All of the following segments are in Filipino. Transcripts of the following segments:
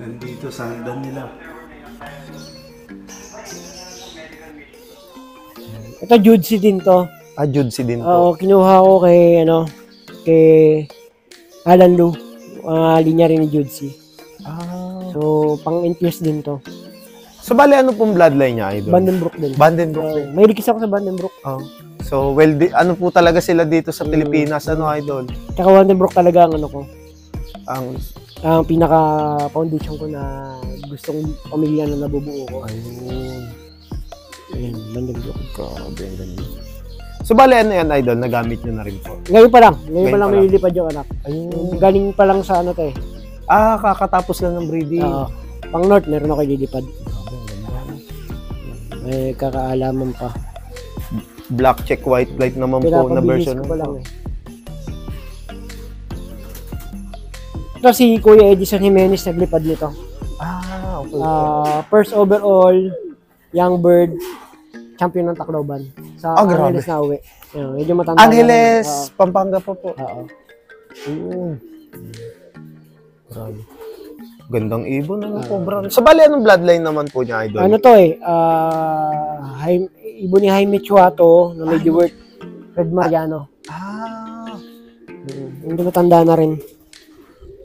Nandito sa hagdan nila. Ito, Judsi din to. Ah, Judsi din po. Oo, kinuha ko kay, kay Alan Lu. Linya rin ni Judsi. Ah. So, pang-infuse din to. So, bali ano pong bloodline niya, idol? Vandenbroek din. Vandenbroek din. May rikis ako sa Vandenbroek. Oh. So, well, ano po talaga sila dito sa Pilipinas, ano, idol? Tsaka Vandenbroek talaga ang ano ko. Ang Pinaka-foundation ko na gustong pamilya na nabubuo ko. ayun. Ayan, Vandenbroek. Grabe, ang ganda. So, bali ano yan, idol? Nagamit nyo na rin po? Ngayon pa lang. Ngayon pa lang pa may lang. lilipad yung anak. Ayun. Galing pa lang sa ano to eh. Ah, kakatapos lang ng breeding. Oo. Pang North, meron ako lilipad. Grabe, ang ganda. May kakaalaman pa. Black check, white light naman po na Pinapabilis version. ko pa lang eh. Ito si Kuya Edison Jimenez naglipad nito. Ah, okay. First overall, young bird, champion ng Tacloban. Sa grabe. Angeles na uwi. Medyo matanda. Angeles, Pampanga po po. Oo. Ayun. Grabe. Gandang ibon, ano po, bro. So, bali, anong bloodline naman po niya, idol? Ano to eh, ibo ni Jaime Chuato na may work Red Mariano. Ah, Hindi matanda na rin.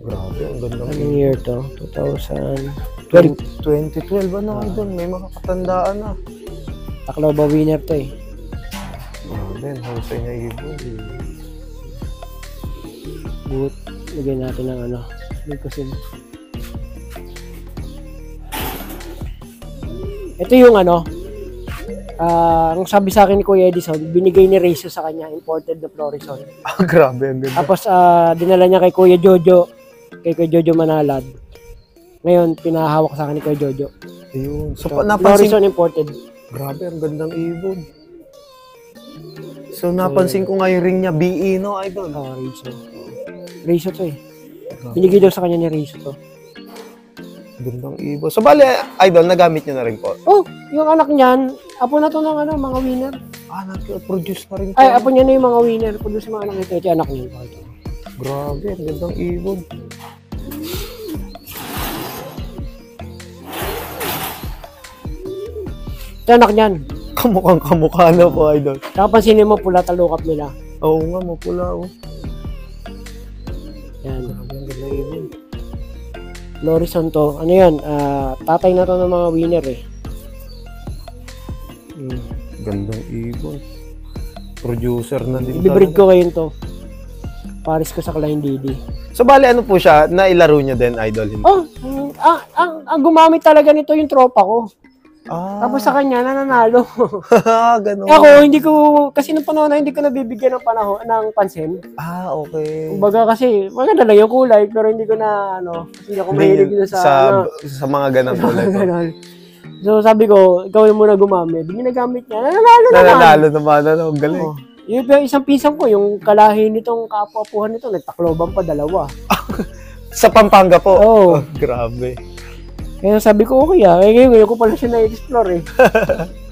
grabe, ang gandang Anong year to? 2012. 2012, ano, idol? May mga katandaan na. Tacloban winner to eh. Grabe, ang husay niya ibon. Boot. Lagyan natin ng ano. Leukosin. Ito yung ano. Ang sabi sa akin ni Kuya Edison, binigay ni Rezo sa kanya, imported na Florison. Ah, grabe, ang ganda. Tapos dinala niya kay Kuya Jojo. Kay Kuya Jojo Manalad. Ngayon, pinahawak sa akin ni Kuya Jojo. Ayun. So, So, napansin, Florison imported. grabe, ang gandang ibon. So, napansin ko nga yung ring niya, BE, no, idol? Rezo. Rezo to eh. Binigay daw sa kanya ni Rezo to. Gandang ibon. So, bali, idol, nagamit niyo na rin po. Oh, yung anak niyan, apo na to ng ano, mga winner. Ah, nag-produce na rin po. Ay, apo niya na yung mga winner. Produce yung mga anak nito. Ito yung anak niya. Grabe, ang gandang ibon. Ito yung anak niyan. Kamukhang kamukha na po, idol. Saka pansinin mo, pula talukap nila. Oo nga, mapula, oh. Yan. Grabe, ang gandang ibon. Florison to. Ano yan? Tatay na to ng mga winner eh. Gandang ibon. Producer na din Ibibreed ko ngayon to. Paris ko sa Klein Didi. So, bali, ano po siya? Nailaro niya din, idol? Hindi? Oh, ang gumamit talaga nito yung tropa ko. Ah, Tapos sa kanya, nananalo. ganun. Ako, hindi ko, kasi nung panahon na hindi ko nabibigyan ng panahon, ng pansin. Ah, okay. Kumbaga kasi, maganda lang yung kulay, pero hindi ko na, hindi ako mahilig dun sa mga ganang kulay po. ganon. So sabi ko, ikaw yung muna gumamit. Ginagamit niya, nananalo naman. Nananalo naman, ano, ang galing. Oo. Yung isang pinsan ko, yung kalahi nitong kapu-apuhan nito, nagtakloban pa dalawa. Sa Pampanga po? Oo. Oh, grabe. Kaya sabi ko, okay ngayon ko pala siya na-explore eh.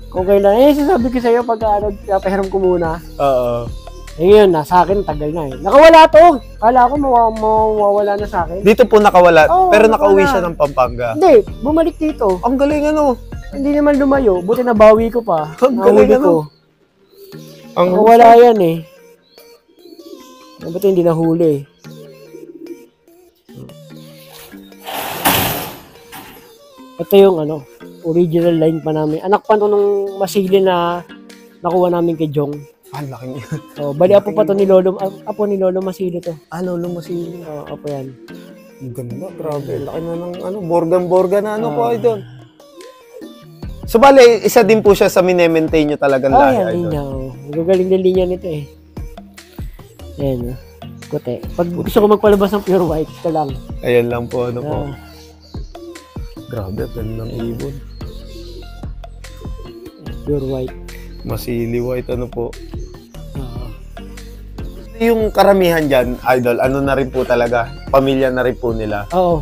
Kung kailan, sasabi ko sa'yo pag papahiram ko muna. Oo. Ngayon, nasa akin, tagal na eh. Nakawala to! Kala ko mawawala na sa akin. Dito po nakawala, Oo, pero nakauwi nakawala. siya ng Pampanga. Hindi, bumalik dito. Ang galing, ano? Hindi naman lumayo, buti nabawi ko pa. Ang Nahuli galing, ko. Ang Nakawala yan eh. Buti hindi nahuli eh. Ito yung original line pa namin. Anak pa to nung masili na nakuha namin kay Jong. ang laki niya. So, bali apo pa to ni Lolo, apo ni Lolo Masili to. Ano, lumasili. Apo yan. Ang ganda, grabe. Laki na ng borgan-borgan na po, idol. So, bali, isa din po siya sa mine-maintain nyo talagang lahi, Yan, idol. linya. Magagaling na linya nito eh. Yan. Kote. Pag gusto ko magpalabas ng pure white, ito lang. Ayan lang po, ano po. Ah, Grabe, gandang ibon. pure white. Masili white, ano po. Yung karamihan dyan, idol, ano na rin po talaga, pamilya na rin po nila. Oo,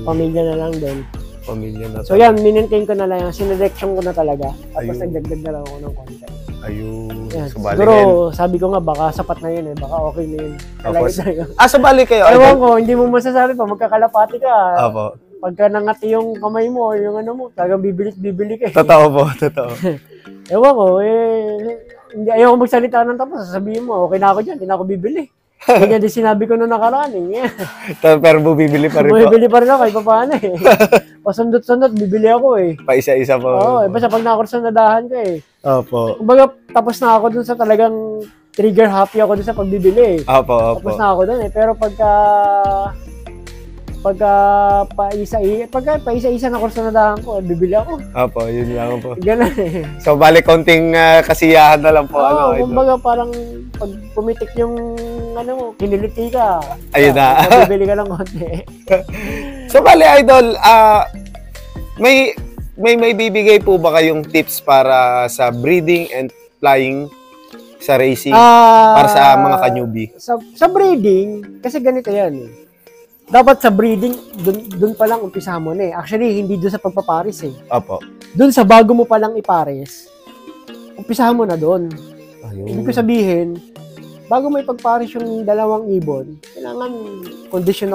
pamilya na lang din. Pamilya na So yan, minentain ko na lang yan. Sinelection ko na talaga. Tapos Ayun. nagdagdag na lang ako ng konti. Ayun. Yan. So, bali Siguro, ngayon- sabi ko nga, baka sapat na yun eh. Baka okay na yun. Tapos, Talaga. sa bali kayo, Ewan idol. ko, hindi mo masasabi pa. Magkakalapati ka. Apo. pagka nangati yung kamay mo, yung ano mo, talagang bibili ka eh. Totoo po, totoo. Ewan ko, hindi ayoko magsalita ng tapos, sasabihin mo, okay na ako dyan, hindi na ako bibili. Ganyan din sinabi ko nung nakaraan eh. Pero bumibili pa rin po. Bumibili pa rin ako, kahit pa paano eh. Pasundot-sundot, bibili ako eh. Pa isa-isa po. Oo, basta pag nakakurso sa nadahan ko eh. Opo. Kumbaga, tapos na ako dun sa talagang trigger happy ako dun sa pagbibili eh. Opo. Tapos na ako dun eh. Pero pagka paisa-isa na kurso na dahan ko, bibili ako. Opo, yun lang po. Ganun eh. So, bali, konting kasiyahan na lang po. Oo, idol. kumbaga parang pag pumitik yung ano mo, kiniliti ka. Ayun na. Bibili ka ng konti. So, bali, idol, may bibigay po ba kayong tips para sa breeding and flying sa racing para sa mga ka-newbie? Sa breeding, kasi ganito yan eh. Dapat sa breeding, dun pa lang umpisa mo na eh. Actually, hindi dun sa pagpaparis eh. Opo. Dun sa bago mo pa lang ipares, umpisahan mo na dun. Ayun. Ibig ko sabihin, bago mo ipagpares yung dalawang ibon, kailangan kondisyon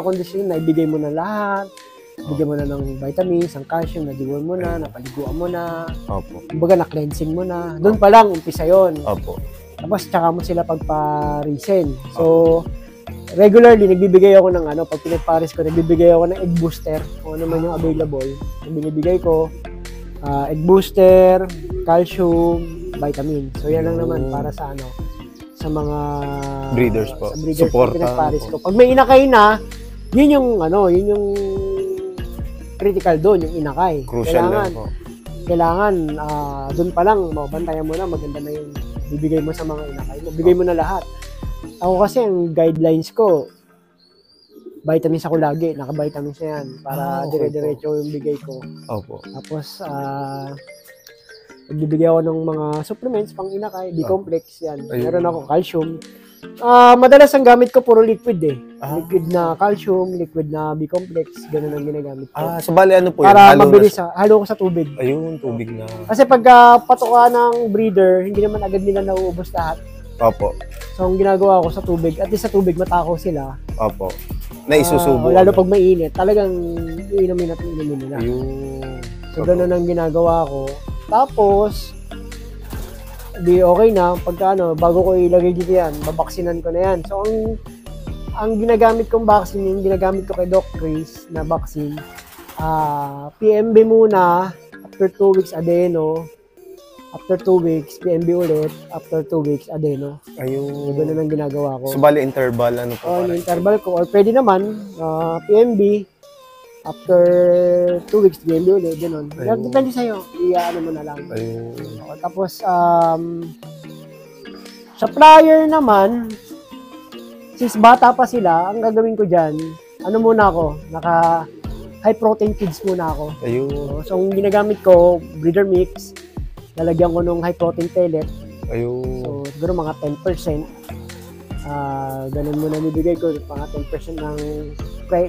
na ibigay mo na lahat. Bigyan mo na ng vitamins, ang calcium, nadiwan mo na, napaliguan mo na. Opo. Kumbaga na-cleansing mo na. Doon pa lang, umpisa yon. Opo. Tapos, tsaka mo sila pagparisen. So, regularly, nagbibigay ako ng pag pinagpares ko, nagbibigay ako ng egg booster. Kung ano man yung available. Yung binibigay ko, egg booster, calcium, vitamin. So, yan lang naman para sa sa mga Breeders po. Sa breeders Suporta na pinagpares po. ko. Pag may inakay na, yun yung critical doon, yung inakay. Crucial lang po. Kailangan, doon pa lang, mabantayan mo na, maganda na yung bibigay mo sa mga inakay mo. Bigay mo na lahat. Ako kasi, ang guidelines ko, vitamins ako lagi, naka-vitamins na yan, para Okay dire-diretso yung bigay ko. Opo. Tapos, nagbibigay ako ng mga supplements pang inakay, B-complex, yan. Ayun. Meron ako calcium. Madalas ang gamit ko puro liquid eh. Liquid na calcium, liquid na B-complex, ganun ang ginagamit ko. So bali ano po yun? Para Halo mabilis, na halo ko sa tubig. Ayun, tubig na. Kasi pagka patuka ng breeder, hindi naman agad nila nauubos lahat. Opo. So, ang ginagawa ko sa tubig, at least sa tubig matakaw sila. Opo. Na isusubo. Lalo pag mainit, talagang iinumin at iinumin nila. Ayun. So, ganun ang ginagawa ko. Tapos, di okay na, pagka bago ko ilagay dito yan, babaksinan ko na yan. So, ang ginagamit kong vaccine, yung ginagamit ko kay Doc Chris na vaccine, PMB muna, after 2 weeks adeno, after 2 weeks, PMB ulit, after 2 weeks adeno. Ayun. So, ganun ang ginagawa ko. So bali interval ano po? Yung interval ko, or pwede naman, PMB, after 2 weeks, PMB ulit, ganun. Ayun. Depende sa'yo, ano mo na lang. Ayun. Tapos, sa flyer naman, since bata pa sila, ang gagawin ko dyan, muna ako, high protein feeds muna ako. Ayun. So, ang ginagamit ko, breeder mix, lalagyan ko nung high protein pellet. Ayun. So, siguro mga 10%. Ganun muna bibigay ko, mga 10% ng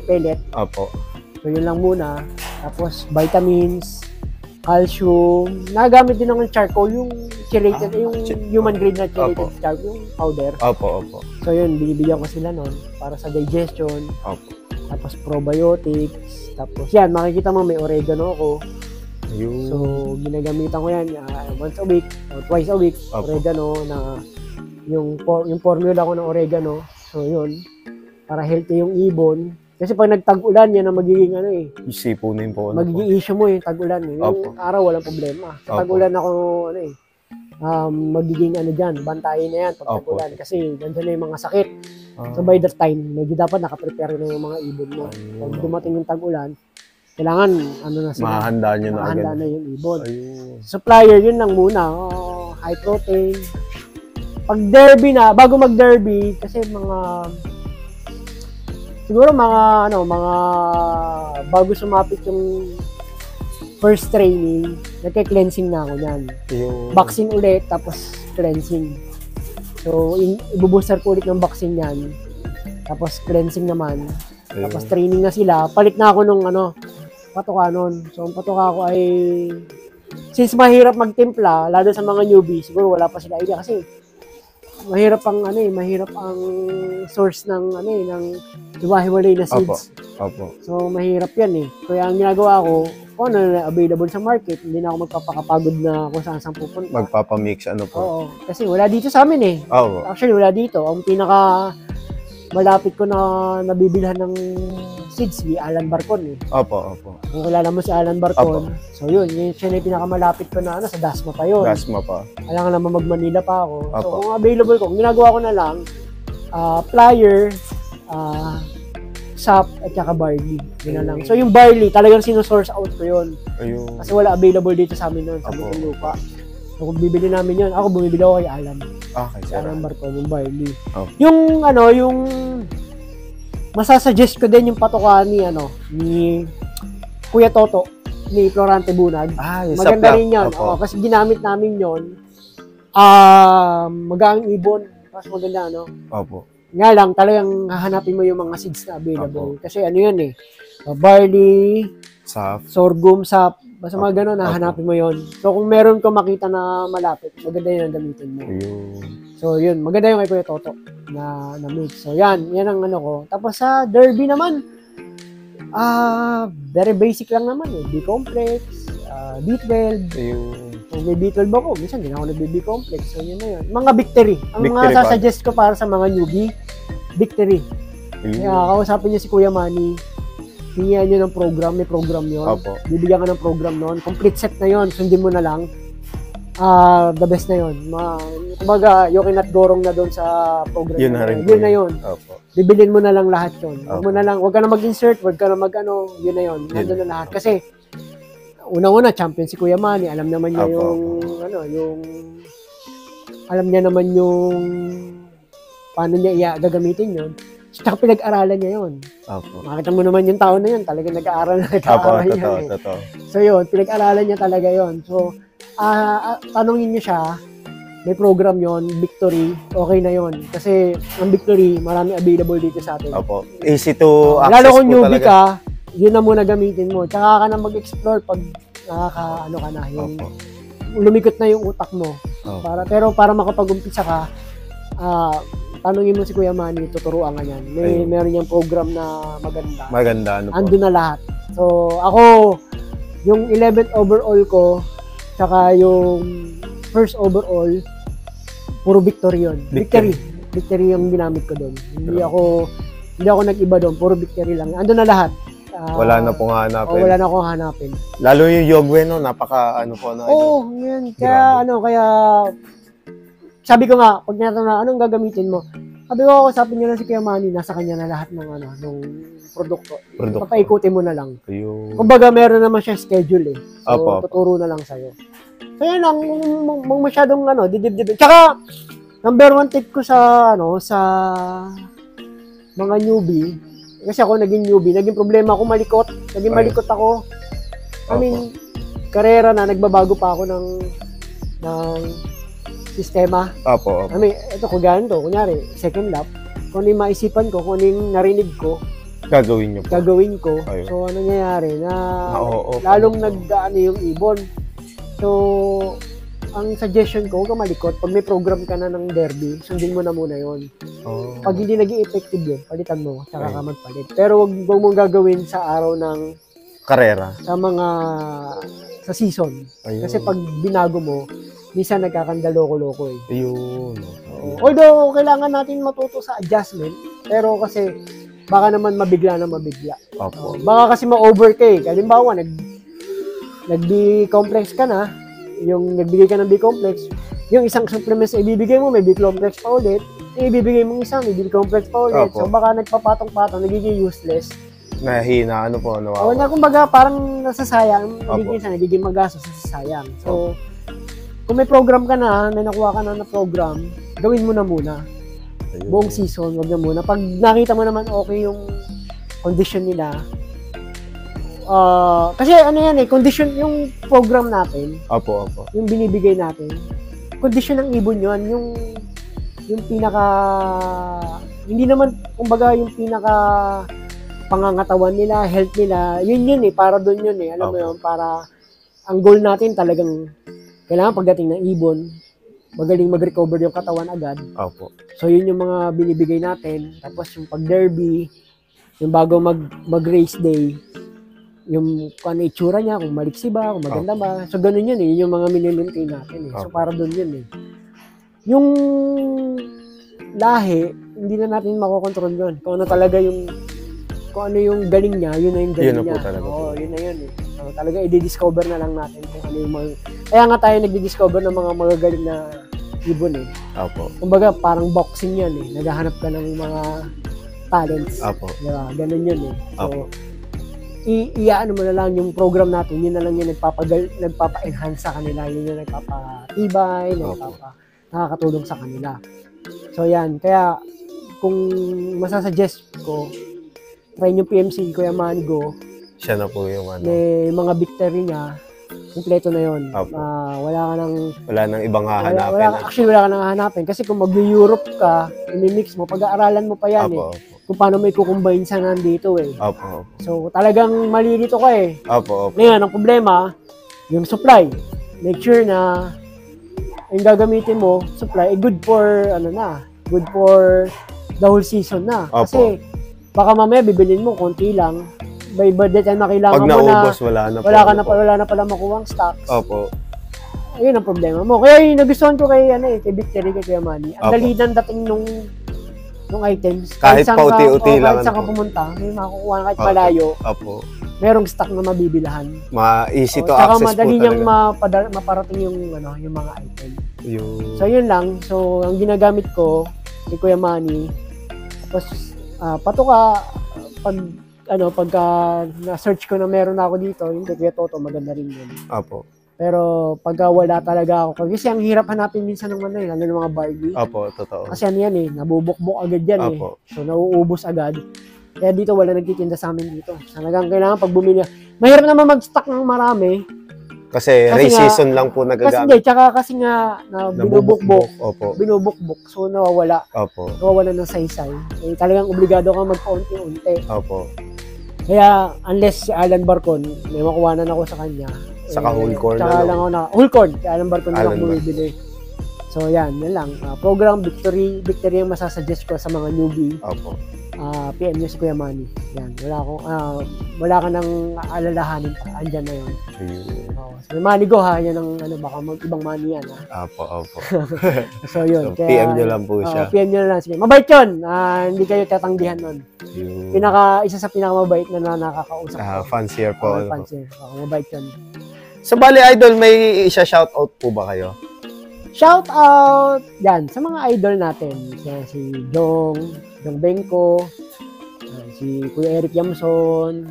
pellet. Opo. So, yun lang muna. Tapos, vitamins, calcium. Nagamit din ng charcoal, yung chelated, yung human grade na chelated charcoal, yung powder. Opo. So, yun, binibigyan ko sila nun para sa digestion. Opo. Tapos, probiotics. Tapos, yan, makikita mo may oregano ako. Ayun. So, ginagamitan ko yan once a week or twice a week. Opo. Oregano na yung formula ko ng oregano. So, yun. Para healthy yung ibon. Kasi pag nagtag-ulan, yan ang magiging Isipunin po. magiging issue mo yung tag-ulan. Yung araw, walang problema. Sa tag-ulan ako, magiging dyan, bantayin na yan pag tag-ulan. Kasi nandiyan na yung mga sakit. So, by that time, medyo dapat nakaprepare na yung mga ibon mo. Pag dumating yung tag-ulan, kailangan, na sila. Mahahanda nyo na agad. Mahanda na yung ibon. Ayun. Supplier, yun lang muna. High protein. Pag derby na, bago mag-derby, kasi siguro mga bago sumapit yung first training, nagke-cleansing na ako niyan. Vaccine ulit, tapos cleansing. So, ibubooster ko ulit ng vaccine yan. Tapos cleansing naman. Tapos training na sila. Palit na ako nung patuka nun. So, ang patuka ko ay, since mahirap magtimpla, lalo sa mga newbie, siguro wala pa sila idea kasi mahirap ang source ng ng hiwa-hiwalay na seeds. Opo. So mahirap 'yan eh. Kaya ang ginagawa ko, kung ano na available sa market, hindi na ako magpapakapagod na kung saan pupunta. Magpapamix ano po. Oo, kasi wala dito sa amin eh. Oo. Actually wala dito. Ang pinaka malapit ko na nabibilhan ng seeds si Alan Barcon eh. Opo. Kung kilala mo si Alan Barcon, so yun siya na yung pinakamalapit ko na sa Dasma pa yun. Dasma pa. Kailangan naman mag-Manila pa ako. So Opo. kung available ko, kung ginagawa ko na lang, plier, sap, at saka barley. Yun na lang. So yung barley, talagang sinusource out ko yun. Ayun. Kasi wala available dito sa amin noon, sa Opo. Muntinlupa. So kung bibili namin yun, ako bumibili ako kay Alan. Okay, Si sir. Alan Barcon, yung barley. Opo. Yung masasuggest ko din yung patokan ni Kuya Toto, ni Florante Bunag. Yung Maganda sapla. rin yun. Opo. Kasi ginamit namin yun. Magaang ibon. Mas maganda, Opo. Nga lang, talagang hahanapin mo yung mga seeds na available. Kasi yun eh. Barley, Saf. sorghum, sap. Basta mga ganun, Opo. hahanapin mo yun. So, kung meron kang makita na malapit, maganda yun ang gamitin mo. Ayun. So, yun. Maganda yung kay Kuya Toto na mix. So, yan ang ko. Tapos sa Derby naman, very basic lang naman eh. B-complex, B12. Ayun. Kung may B12 ako, minsan din ako nag-B-complex. So, yun na yun. Mga victory. Ang Victory mga sasuggest ko para sa mga newbie, victory. Ayun. Kaya kausapin niyo si Kuya Manny. Hingihan niyo ng program. May program yun. Opo. Bibigyan ka ng program noon. Complete set na yun. Sundin mo na lang. The best na yun. Kumbaga, you cannot gorong na doon sa program. Yun na rin po Yun na yun. Opo. Bibilin mo na lang lahat yun. Opo. Huwag ka na mag-insert, huwag ka na yun na yun. Nandun na lahat. Kasi, unang-una, champion si Kuya Manny. Alam naman niya alam niya naman yung paano niya gagamitin yun. Tsaka pinag-aralan niya yun. Opo. Makita mo naman yung tao na yun, talagang nag-aaral Opo, yan. totoo. So yun, pinag-aralan niya talaga yun. So, tanongin niyo siya, may program yon, Victory, okay na yon. Kasi ang Victory, marami available dito sa atin. Opo. Easy to access Lalo kung po newbie talaga. ka, yun na muna gamitin mo. Tsaka ka na mag-explore pag nakaka-ano ka na. Yung Opo. lumikot na yung utak mo. Opo. Pero para makapag-umpisa ka, tanongin mo si Kuya Manny, tuturuan ka niyan. Ayun. Meron niyang program na maganda. Maganda, ano po. Ando na lahat. So, ako, yung 11th overall ko, tsaka yung first overall, puro victory yun. Victory. Victory yung ginamit ko doon. Hindi ako nag-iba doon, puro victory lang. Ando na lahat. Wala na pong hanapin. Wala na akong hanapin. Lalo yung Yogwe, no? Napaka, po na. Oo, yun. Kaya, kaya, sabi ko nga, pag tinatanong anong gagamitin mo, sabi ko, sabi niyo lang si Kuya Manny, nasa kanya na lahat ng nung produkto. Papaikutin mo na lang. Ayun. Kumbaga, meron naman siya schedule eh. So, Opo. tuturo na lang sa'yo. So, yun lang, kung masyadong didib-dib. Tsaka, number one tip ko sa mga newbie, kasi ako naging newbie, naging problema ako malikot. Malikot ako. I mean, karera na, nagbabago pa ako ng sistema. Opo. I mean, ito ko ganito, kunyari, second lap, kung ano yung maisipan ko, kung ano yung narinig ko, Gagawin niyo po. gagawin ko. Ayun. So, ano nangyayari? Oo. Lalong nag-ano yung ibon. So, ang suggestion ko, huwag ka malikot. Pag may program ka na ng derby, sundin mo na muna yon. Oh. Pag hindi naging effective yun, palitan mo, tsaka Ayun. ka magpalit. Pero huwag mong gagawin sa araw ng, Karera. sa season. Ayun. Kasi pag binago mo, minsan nagkakandaloko-loko eh. Ayun. Although, kailangan natin matuto sa adjustment, pero kasi, baka naman mabigla. Opo. Baka kasi ma-over ka eh. Halimbawa, nag-B-complex ka na, yung nagbigay ka ng B-complex, yung isang supplements na ibibigay mo, may B-complex pa ulit, ibibigay mo isa, may B-complex pa ulit. Opo. So baka nagpapatong-patong, nagiging useless. Nahihina, O na kumbaga, parang nasasayang, Opo. nagiging magastos, nasasayang. So, kung may program ka na, may nakuha ka na program, gawin mo na muna. Ayun. Buong season, wag na muna. Pag nakita mo naman okay yung condition nila, kasi yan eh, condition yung program natin, Opo. yung binibigay natin, condition ng ibon yun, yung pinaka, hindi naman, kumbaga yung pinaka pangangatawan nila, health nila, yun eh, para doon yun eh, alam mo Okay. yun, para, ang goal natin talagang, kailangan pagdating ng ibon, magaling mag-recover yung katawan agad. Opo. So, yun yung mga binibigay natin. Tapos, yung pag-derby, yung bago mag-race day, yung kung ano itsura niya, kung maliksi ba, kung maganda ba. So, ganun yun eh. Yun yung mga minimaintain natin eh. So, para doon yun eh. Yung lahi, hindi na natin makokontrol yun. Kung ano talaga kung ano yung galing niya, yun na yung galing Yun na niya. po talaga. Oo, yun na yun eh. So, talaga i-discover na lang natin kung ano yung mga... Kaya nga tayo nagdi-discover ng mga magagaling na ibon eh. Opo. Kumbaga, parang boxing yan eh. Naghahanap ka ng mga talents. Opo. Diba? Ganun yun eh. So, Opo. iaano mo na lang yung program natin, yun na lang yung nagpapa-enhance sa kanila, yun yung nagpapatibay, nakakatulong sa kanila. So yan, kaya kung masasuggest ko, try yung PMC Kuya Manigo, Siya na po yung ano. may mga victory niya, kumpleto na yun. Opo. Wala Wala nang ibang hahanapin. actually wala ka nang hahanapin. Kasi kung mag-Europe ka, i-mix mo, pag-aaralan mo pa yan Opo. eh. Kung paano may kukumbine sa nandito eh. Opo. So talagang malilito ka eh. Opo. Opo. Ngayon, ang problema, yung supply. Make sure na yung gagamitin mo, supply, good for, good for the whole season na. Opo. Kasi, baka mamaya bibilin mo, konti lang. By the time na kailangan Pag mo na, naubos, wala na po. wala na pala makuha ang stocks. Opo. Ayun ang problema mo. Kaya yung nagustuhan ko kay Victory, kay Kuya Manny, ang Opo. dali ng dating nung items. Kahit saan pauti-uti lang. Kahit saan ka po. pumunta, may makukuha kahit Opo. malayo. Opo. Merong stock na mabibilahan. Easy to Saka access po madali niyang talaga. maparating yung mga item. Yung... So yun lang. So ang ginagamit ko ni Kuya Manny, tapos patuka pagka na-search ko na meron ako dito, yung kay Kuya Toto, maganda rin yun. Opo. Pero pagka wala talaga ako, kasi ang hirap hanapin minsan ng lalo ng mga Barbie. Opo, totoo. Kasi ano yan nabubukbok agad yan Opo. So nauubos agad. Kaya dito wala nagtitinda sa amin dito. Talagang kailangan pag bumili. Mahirap naman mag-stock ng marami. Kasi race season lang po Kasi nagagamit. kasi nga binubukbok. Opo. Binubukbok. So nawawala. Opo. Nawawala ng saysay. Eh, talagang obligado kang magpaunti-unti. Opo. Kaya unless si Alan Barcon, may makuwanan ako sa kanya. Saka whole corn Tsaka lang ako whole corn. Kay Alan Barcon na Alan ako bumibili. So yan lang. Program Victory yung masasuggest ko sa mga newbie. Opo. PM nyo si Kuya Manny. Yan. Wala ka nang alalahanin pa. Andyan na yun. So, Manny go ha. Yan ang baka ibang Manny yan ha. Opo. So yun. So, PM nyo lang po siya. PM nyo lang. Sige. Mabait yun. Hindi kayo tatanggihan nun. Yung... Isa sa pinakamabait na nakakausap ko. Fancier po. Fancier. Mabait yun. So, bali, Idol, may isa-shoutout po ba kayo? Shout out yan sa mga idol natin. Si Jong Bengko, si Kuya Eric Yamson,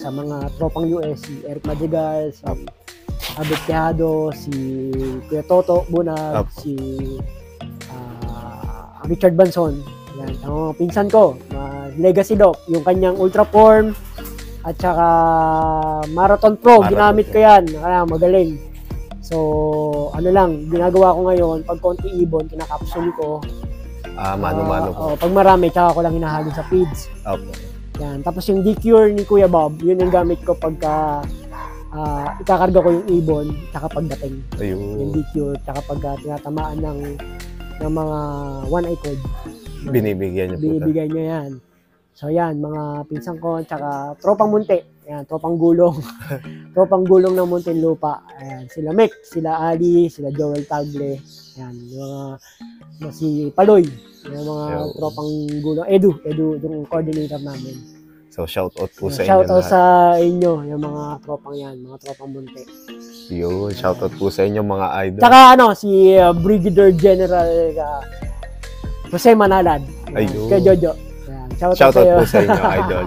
sa mga tropang US, si Eric Madrigal, si Abet Tejado, si Kuya Toto Bunag, si Richard Banson. Yan, ang mga pinsan ko, Legacy Doc, yung kanyang Ultra Form, at saka Marathon Pro, ginamit ko yan. Kaya magaling. So, ginagawa ko ngayon, pag konti ibon, kinakapsule ko. Mano-mano po. Pag marami, tsaka ko lang hinahalo sa feeds. Opo. Yan. Tapos yung D-Cure ni Kuya Bob, yun yung gamit ko pagka ikakarga ko yung ibon, tsaka pagdating. Yung D-Cure, tsaka pagka tinatamaan ng mga one-eye code. Binibigyan niyo po. Binibigyan niya yan. So yan, mga pinsan ko, tsaka tropang munti. Yan, tropang gulong. Tropang gulong ng Muntinlupa. Ayan, sila Mick, sila Ali, sila Joel Tagle. Yan, yung mga si Paloy. Yung mga tropang gulong. Edu, yung coordinator namin. So, shoutout po sa inyo. Shoutout sa inyo, yung mga tropang yan, mga tropang munti. Yun, shoutout po sa inyo mga idol. Tsaka si Brigadier General Jose Manalad. Ayun. Kay Jojo. Shoutout po sa inyo, idol.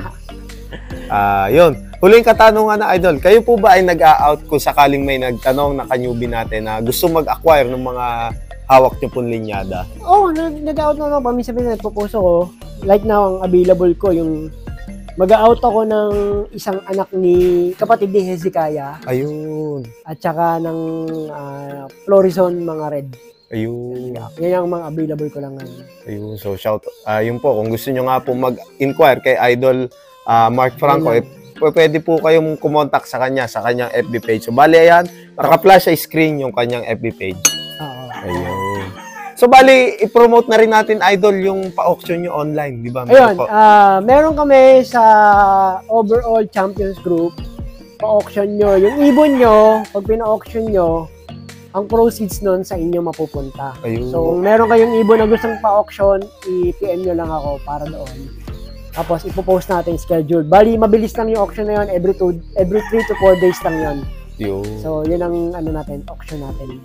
Yun. Huling katanungan na, idol. Kayo po ba ay nag-a-out kung sakaling may nagtanong na kanyubi natin na gusto mag-acquire ng mga hawak nyo pong linyada? Oo, nag-a-out na ako. Paminsan-minsan nagpupuso ko. Like now, ang available ko, yung mag-a-out ako ng isang anak ni kapatid ni Hezekiah. Ayun. At saka ng Florison, mga red. Ayun. Yan ang mga available ko lang ngayon. Ayun. So, yun po. Kung gusto nyo nga po mag-inquire kay Idol Mark Franco, pwede po kayong kumontak sa kanyang FB page. So, bali yan, naka-flash sa screen yung kanyang FB page. Oo. Ayun. So, bali, i-promote na rin natin, Idol, yung pa-auction nyo online, di ba? Ayun, meron kami sa overall Champions Group, pa-auction nyo. Yung ibon nyo, pag pina-auction nyo, ang proceeds nun sa inyo mapupunta. Ayun. So, kung meron kayong ibon na gustong pa-auction, i-PM nyo lang ako para doon. Tapos, ipopost natin schedule. Bali, mabilis lang yung auction na yun. Every 3 to 4 days lang yun. Yun. So, yun ang auction natin.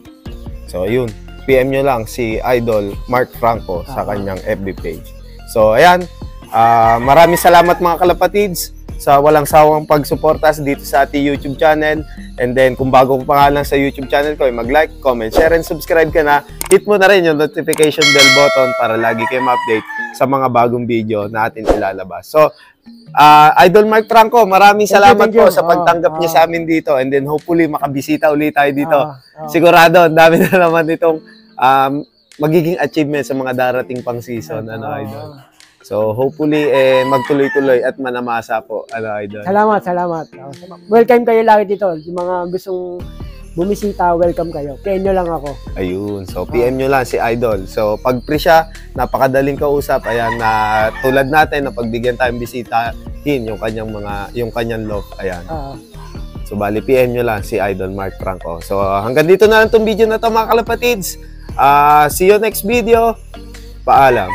So, ayun. PM nyo lang si Idol Mark Franco sa kanyang FB page. So, ayan. Maraming salamat mga kalapatids sa walang sawang pagsuporta dito sa ating YouTube channel. And then, kung bago pa nga lang sa YouTube channel ko, mag-like, comment, share, and subscribe ka na. Hit mo na rin yung notification bell button para lagi kayo ma-update sa mga bagong video na atin ilalabas. So, Idol Mark Franco, maraming salamat po sa pagtanggap niya sa amin dito. And then, hopefully, makabisita ulit tayo dito. Sigurado, ang dami na naman itong magiging achievement sa mga darating pang season, Idol. So, hopefully, magtuloy-tuloy at manamasa po, Idol. Salamat. Welcome kayo lagi dito. Yung mga gustong bumisita, welcome kayo. PM nyo lang ako. Ayun. So, PM nyo lang si Idol. So, pag free siya, napakadaling kausap. Ayan, na tulad natin, na pagbigyan tayong bisitahin yung kanyang love. Ayan. So, bali, PM nyo lang si Idol Mark Franco. So, hanggang dito na lang itong video na ito, mga kalapatids. See you next video. Paalam.